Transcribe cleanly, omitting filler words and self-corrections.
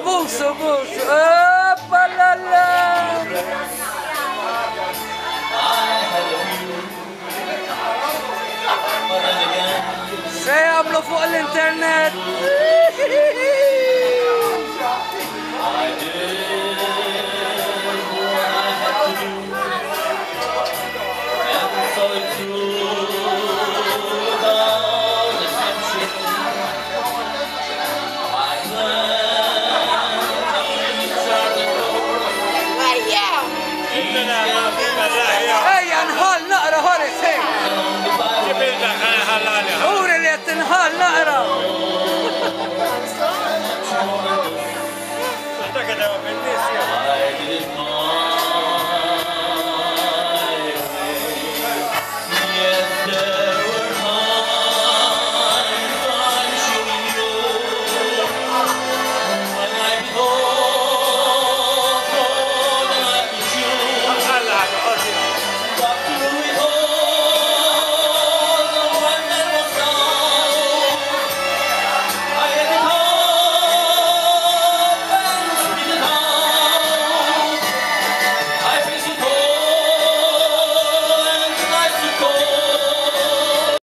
pulso, pulso. Opa, la, la. شي عملوا فوق الانترنت. I did what I had to do, and so it